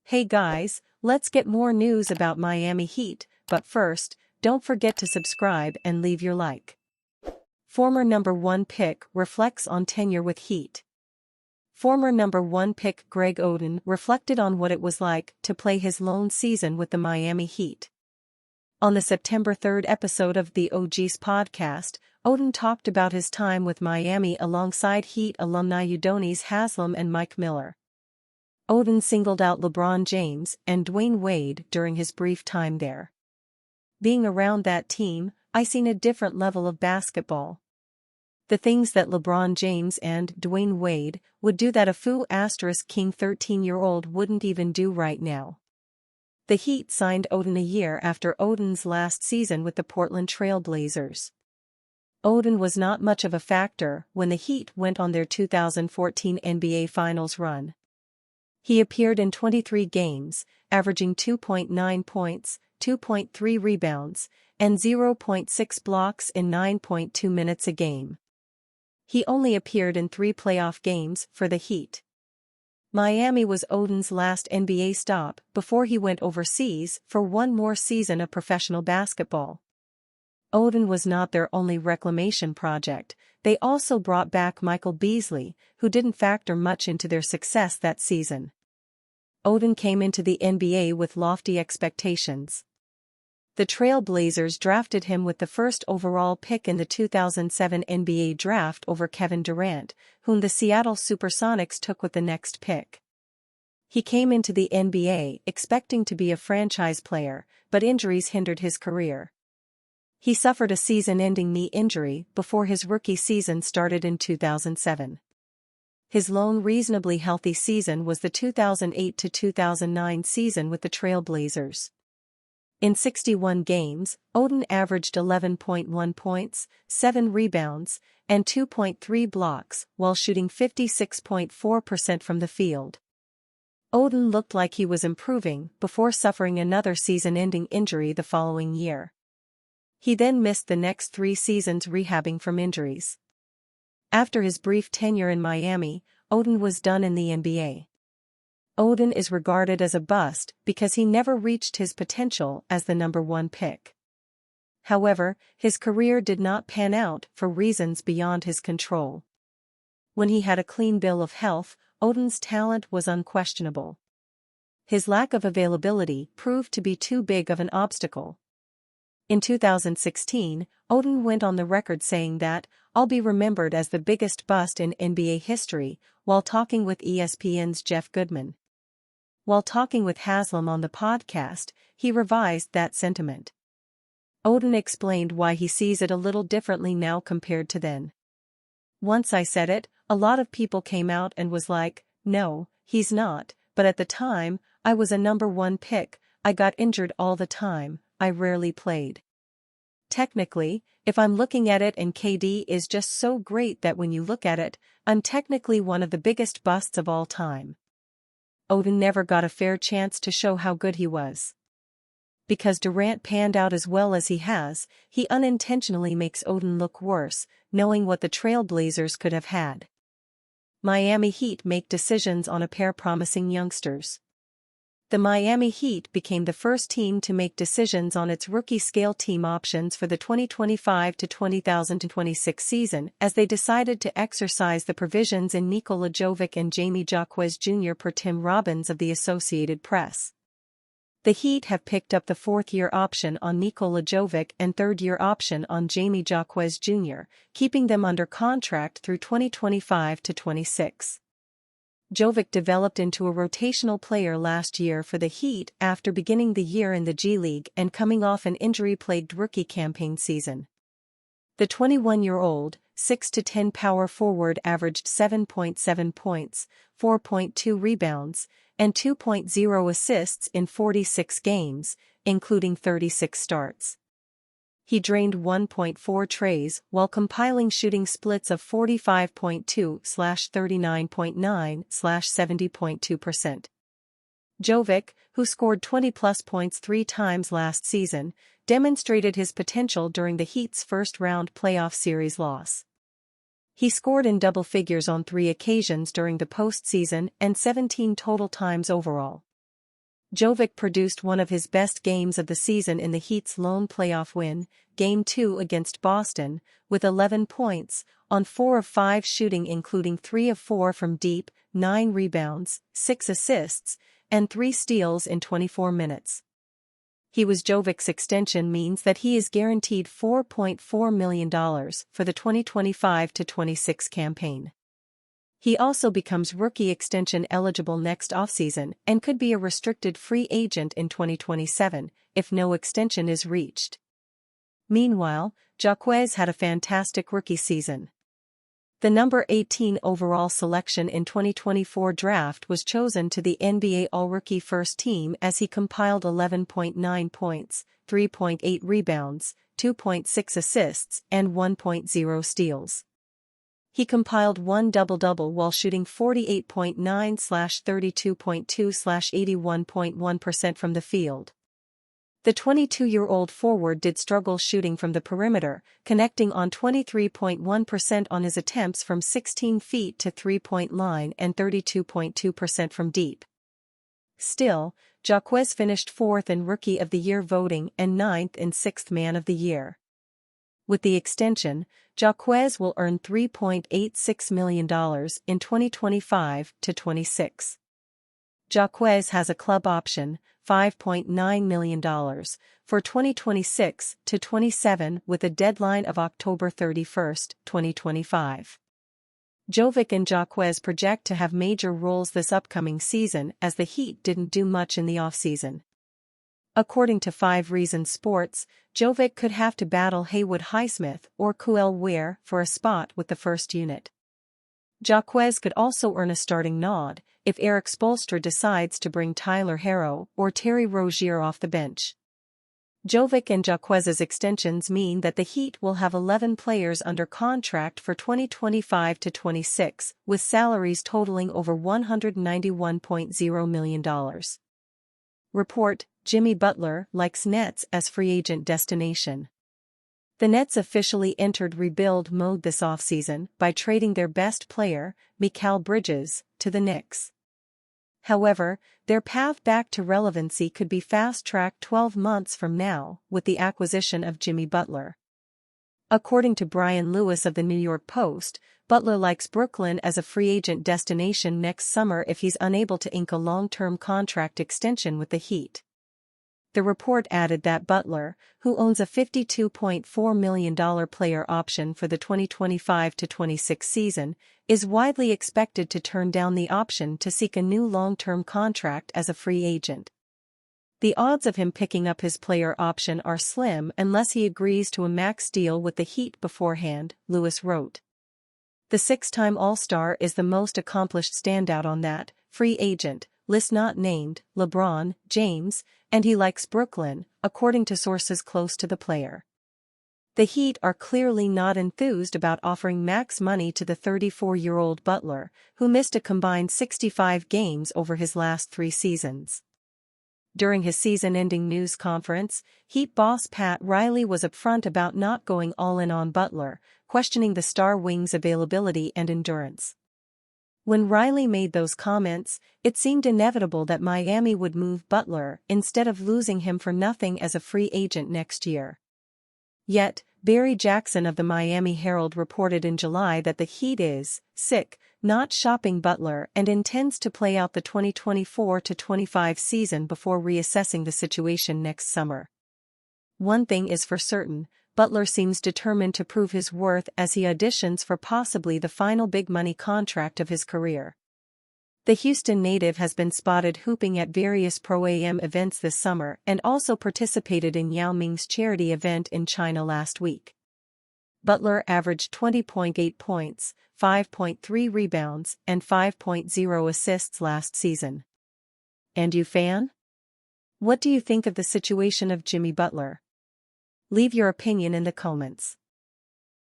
Hey guys, let's get more news about Miami Heat, but first, don't forget to subscribe and leave your like. Former number 1 pick reflects on tenure with Heat. Former number 1 pick Greg Oden reflected on what it was like to play his lone season with the Miami Heat. On the September 3rd episode of the OG's podcast, Oden talked about his time with Miami alongside Heat alumni Udonis Haslem and Mike Miller. Oden singled out LeBron James and Dwayne Wade during his brief time there. Being around that team, I seen a different level of basketball. The things that LeBron James and Dwayne Wade would do that a *King 13-year-old wouldn't even do right now. The Heat signed Oden a year after Oden's last season with the Portland Trail Blazers. Oden was not much of a factor when the Heat went on their 2014 NBA Finals run. He appeared in 23 games, averaging 2.9 points, 2.3 rebounds, and 0.6 blocks in 9.2 minutes a game. He only appeared in 3 playoff games for the Heat. Miami was Oden's last NBA stop before he went overseas for one more season of professional basketball. Oden was not their only reclamation project. They also brought back Michael Beasley, who didn't factor much into their success that season. Oden came into the NBA with lofty expectations. The Trail Blazers drafted him with the first overall pick in the 2007 NBA draft over Kevin Durant, whom the Seattle Supersonics took with the next pick. He came into the NBA expecting to be a franchise player, but injuries hindered his career. He suffered a season-ending knee injury before his rookie season started in 2007. His lone reasonably healthy season was the 2008 to 2009 season with the Trail Blazers. In 61 games, Oden averaged 11.1 points, 7 rebounds, and 2.3 blocks while shooting 56.4% from the field. Oden looked like he was improving before suffering another season-ending injury the following year. He then missed the next 3 seasons rehabbing from injuries. After his brief tenure in Miami, Oden was done in the NBA. Oden is regarded as a bust because he never reached his potential as the number 1 pick. However, his career did not pan out for reasons beyond his control. When he had a clean bill of health, Oden's talent was unquestionable. His lack of availability proved to be too big of an obstacle. In 2016, Oden went on the record saying that, "I'll be remembered as the biggest bust in NBA history," while talking with ESPN's Jeff Goodman. While talking with Haslem on the podcast, he revised that sentiment. Oden explained why he sees it a little differently now compared to then. "Once I said it, a lot of people came out and was like, 'No, he's not,' but at the time, I was a number 1 pick, I got injured all the time, I rarely played. Technically, if I'm looking at it and KD is just so great that when you look at it, I'm technically one of the biggest busts of all time." Oden never got a fair chance to show how good he was. Because Durant panned out as well as he has, he unintentionally makes Oden look worse, knowing what the Trail Blazers could have had. Miami Heat make decisions on a pair promising youngsters. The Miami Heat became the first team to make decisions on its rookie-scale team options for the 2025 to 2026 season as they decided to exercise the provisions in Nikola Jovic and Jamie Jaquez Jr. per Tim Robbins of the Associated Press. The Heat have picked up the 4th-year option on Nikola Jovic and 3rd-year option on Jamie Jaquez Jr., keeping them under contract through 2025 to 26. Jovic developed into a rotational player last year for the Heat after beginning the year in the G League and coming off an injury-plagued rookie campaign season. The 21-year-old, 6'10" power forward averaged 7.7 points, 4.2 rebounds, and 2.0 assists in 46 games, including 36 starts. He drained 1.4 trays while compiling shooting splits of 45.2/39.9/70.2%. Jovic, who scored 20-plus points 3 times last season, demonstrated his potential during the Heat's first-round playoff series loss. He scored in double figures on 3 occasions during the postseason and 17 total times overall. Jovic produced one of his best games of the season in the Heat's lone playoff win, Game 2 against Boston, with 11 points, on 4 of 5 shooting including 3 of 4 from deep, 9 rebounds, 6 assists, and 3 steals in 24 minutes. Jovic's extension means that he is guaranteed $4.4 million for the 2025-26 campaign. He also becomes rookie extension eligible next offseason and could be a restricted free agent in 2027 if no extension is reached. Meanwhile, Jaquez had a fantastic rookie season. The number 18 overall selection in 2024 draft was chosen to the NBA All-Rookie First Team as he compiled 11.9 points, 3.8 rebounds, 2.6 assists, and 1.0 steals. He compiled one double-double while shooting 48.9/32.2/81.1% from the field. The 22-year-old forward did struggle shooting from the perimeter, connecting on 23.1% on his attempts from 16 feet to three-point line and 32.2% from deep. Still, Jaquez finished 4th in Rookie of the Year voting and 9th in 6th Man of the Year. With the extension, Jaquez will earn $3.86 million in 2025-26. Jaquez has a club option, $5.9 million, for 2026-27 with a deadline of October 31, 2025. Jovic and Jaquez project to have major roles this upcoming season as the Heat didn't do much in the offseason. According to 5 Reasons Sports, Jovic could have to battle Haywood Highsmith or Kuel Ware for a spot with the first unit. Jaquez could also earn a starting nod if Eric Spoelstra decides to bring Tyler Herro or Terry Rozier off the bench. Jovic and Jaquez's extensions mean that the Heat will have 11 players under contract for 2025-26, with salaries totaling over $191.0 million. Report: Jimmy Butler likes Nets as free agent destination. The Nets officially entered rebuild mode this offseason by trading their best player, Mikal Bridges, to the Knicks. However, their path back to relevancy could be fast-tracked 12 months from now with the acquisition of Jimmy Butler. According to Brian Lewis of the New York Post, Butler likes Brooklyn as a free agent destination next summer if he's unable to ink a long-term contract extension with the Heat. The report added that Butler, who owns a $52.4 million player option for the 2025-26 season, is widely expected to turn down the option to seek a new long-term contract as a free agent. The odds of him picking up his player option are slim unless he agrees to a max deal with the Heat beforehand, Lewis wrote. The 6-time All-Star is the most accomplished standout on that free agent list not named LeBron James, and he likes Brooklyn, according to sources close to the player. The Heat are clearly not enthused about offering max money to the 34-year-old Butler, who missed a combined 65 games over his last 3 seasons. During his season-ending news conference, Heat boss Pat Riley was upfront about not going all in on Butler, questioning the star wing's availability and endurance. When Riley made those comments, it seemed inevitable that Miami would move Butler instead of losing him for nothing as a free agent next year. Yet, Barry Jackson of the Miami Herald reported in July that the Heat is not shopping Butler and intends to play out the 2024-25 season before reassessing the situation next summer. One thing is for certain, Butler seems determined to prove his worth as he auditions for possibly the final big-money contract of his career. The Houston native has been spotted hooping at various Pro-Am events this summer and also participated in Yao Ming's charity event in China last week. Butler averaged 20.8 points, 5.3 rebounds, and 5.0 assists last season. And you fan? What do you think of the situation of Jimmy Butler? Leave your opinion in the comments.